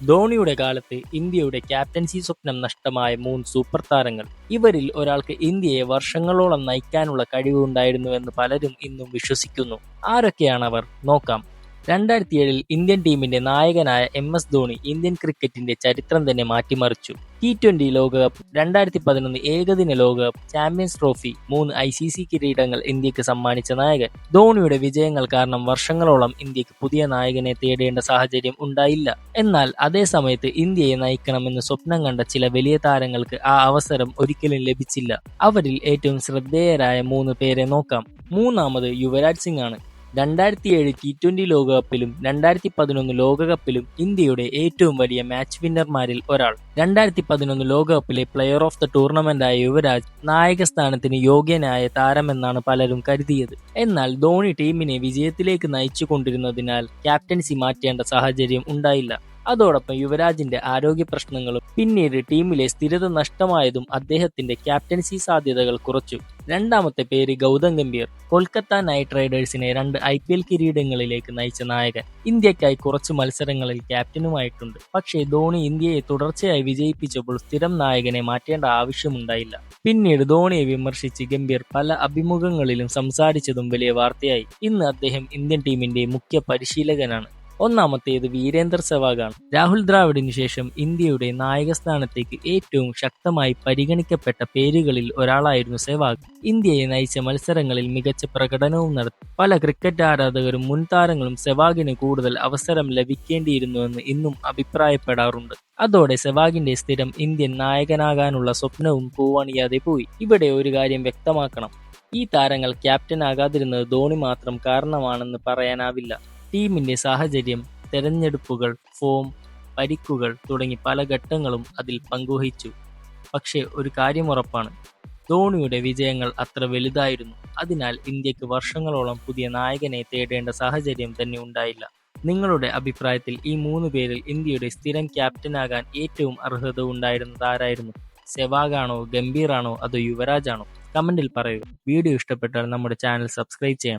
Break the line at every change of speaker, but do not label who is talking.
ധോണിയുടെ കാലത്ത് ഇന്ത്യയുടെ ക്യാപ്റ്റൻസി സ്വപ്നം നഷ്ടമായ 3 സൂപ്പർ താരങ്ങൾ. ഇവരിൽ ഒരാൾക്ക് ഇന്ത്യയെ വർഷങ്ങളോളം നയിക്കാനുള്ള കഴിവുണ്ടായിരുന്നുവെന്ന് പലരും ഇന്നും വിശ്വസിക്കുന്നു. ആരൊക്കെയാണവർ? നോക്കാം. 2007 ഇന്ത്യൻ ടീമിന്റെ നായകനായ MS ധോണി ഇന്ത്യൻ ക്രിക്കറ്റിന്റെ ചരിത്രം തന്നെ മാറ്റിമറിച്ചു. T20 ലോകകപ്പ്, 2011 ഏകദിന ലോകകപ്പ്, ചാമ്പ്യൻസ് ട്രോഫി, 3 ICC കിരീടങ്ങൾ ഇന്ത്യക്ക് സമ്മാനിച്ച നായകൻ. ധോണിയുടെ വിജയങ്ങൾ കാരണം വർഷങ്ങളോളം ഇന്ത്യക്ക് പുതിയ നായകനെ തേടേണ്ട സാഹചര്യം ഉണ്ടായില്ല. എന്നാൽ അതേ സമയത്ത് ഇന്ത്യയെ നയിക്കണമെന്ന് സ്വപ്നം കണ്ട ചില വലിയ താരങ്ങൾക്ക് ആ അവസരം ഒരിക്കലും ലഭിച്ചില്ല. അവരിൽ ഏറ്റവും ശ്രദ്ധേയരായ 3 പേരെ നോക്കാം. മൂന്നാമത് യുവരാജ് സിംഗ് ആണ്. 2007 T20 ലോകകപ്പിലും 2011 ലോകകപ്പിലും ഇന്ത്യയുടെ ഏറ്റവും വലിയ മാച്ച് വിന്നർമാരിൽ ഒരാൾ. 2011 ലോകകപ്പിലെ പ്ലെയർ ഓഫ് ദ ടൂർണമെന്റായ യുവരാജ് നായക സ്ഥാനത്തിന് യോഗ്യനായ താരമെന്നാണ് പലരും കരുതിയത്. എന്നാൽ ധോണി ടീമിനെ വിജയത്തിലേക്ക് നയിച്ചു കൊണ്ടിരുന്നതിനാൽ ക്യാപ്റ്റൻസി മാറ്റേണ്ട സാഹചര്യം ഉണ്ടായില്ല. അതോടൊപ്പം യുവരാജിന്റെ ആരോഗ്യ പ്രശ്നങ്ങളും പിന്നീട് ടീമിലെ സ്ഥിരത നഷ്ടമായതും അദ്ദേഹത്തിന്റെ ക്യാപ്റ്റൻസി സാധ്യതകൾ കുറച്ചു. രണ്ടാമത്തെ പേര് ഗൗതം ഗംഭീർ. കൊൽക്കത്ത നൈറ്റ് റൈഡേഴ്സിനെ 2 IPL കിരീടങ്ങളിലേക്ക് നയിച്ച നായകൻ. ഇന്ത്യക്കായി കുറച്ച് മത്സരങ്ങളിൽ ക്യാപ്റ്റനുമായിട്ടുണ്ട്. പക്ഷേ ധോണി ഇന്ത്യയെ തുടർച്ചയായി വിജയിപ്പിച്ചപ്പോൾ സ്ഥിരം നായകനെ മാറ്റേണ്ട ആവശ്യമുണ്ടായില്ല. പിന്നീട് ധോണിയെ വിമർശിച്ച് ഗംഭീർ പല അഭിമുഖങ്ങളിലും സംസാരിച്ചതും വലിയ വാർത്തയായി. ഇന്ന് അദ്ദേഹം ഇന്ത്യൻ ടീമിന്റെ മുഖ്യ പരിശീലകനാണ്. ഒന്നാമത്തേത് വീരേന്ദർ സെവാഗാണ്. രാഹുൽ ദ്രാവിഡിന് ശേഷം ഇന്ത്യയുടെ നായകസ്ഥാനത്തേക്ക് ഏറ്റവും ശക്തമായി പരിഗണിക്കപ്പെട്ട പേരുകളിൽ ഒരാളായിരുന്നു സെവാഗ്. ഇന്ത്യയെ നയിച്ച മത്സരങ്ങളിൽ മികച്ച പ്രകടനവും നടത്തി. പല ക്രിക്കറ്റ് ആരാധകരും മുൻ താരങ്ങളും സെവാഗിന് കൂടുതൽ അവസരം ലഭിക്കേണ്ടിയിരുന്നുവെന്ന് ഇന്നും അഭിപ്രായപ്പെടാറുണ്ട്. അതോടെ സെവാഗിന്റെ സ്ഥിരം ഇന്ത്യൻ നായകനാകാനുള്ള സ്വപ്നവും പൂവണിയാതെ പോയി. ഇവിടെ ഒരു കാര്യം വ്യക്തമാക്കണം. ഈ താരങ്ങൾ ക്യാപ്റ്റൻ ആകാതിരുന്നത് ധോണി മാത്രം കാരണമാണെന്ന് പറയാനാവില്ല. ടീമിന്റെ സാഹചര്യം, തെരഞ്ഞെടുപ്പുകൾ, ഫോം, പരിക്കുകൾ തുടങ്ങി പല ഘട്ടങ്ങളും അതിൽ പങ്കുവഹിച്ചു. പക്ഷേ ഒരു കാര്യം ഉറപ്പാണ്, ധോണിയുടെ വിജയങ്ങൾ അത്ര വലുതായിരുന്നു. അതിനാൽ ഇന്ത്യക്ക് വർഷങ്ങളോളം പുതിയ നായകനെ തേടേണ്ട സാഹചര്യം തന്നെ ഉണ്ടായില്ല. നിങ്ങളുടെ അഭിപ്രായത്തിൽ ഈ 3 പേരിൽ ഇന്ത്യയുടെ സ്ഥിരം ക്യാപ്റ്റനാകാൻ ഏറ്റവും അർഹത ഉണ്ടായിരുന്നത് ആരായിരുന്നു? സെവാഗാണോ, ഗംഭീറാണോ, അതോ യുവരാജാണോ? കമന്റിൽ പറയുക. വീഡിയോ ഇഷ്ടപ്പെട്ടാൽ നമ്മുടെ ചാനൽ സബ്സ്ക്രൈബ് ചെയ്യണം.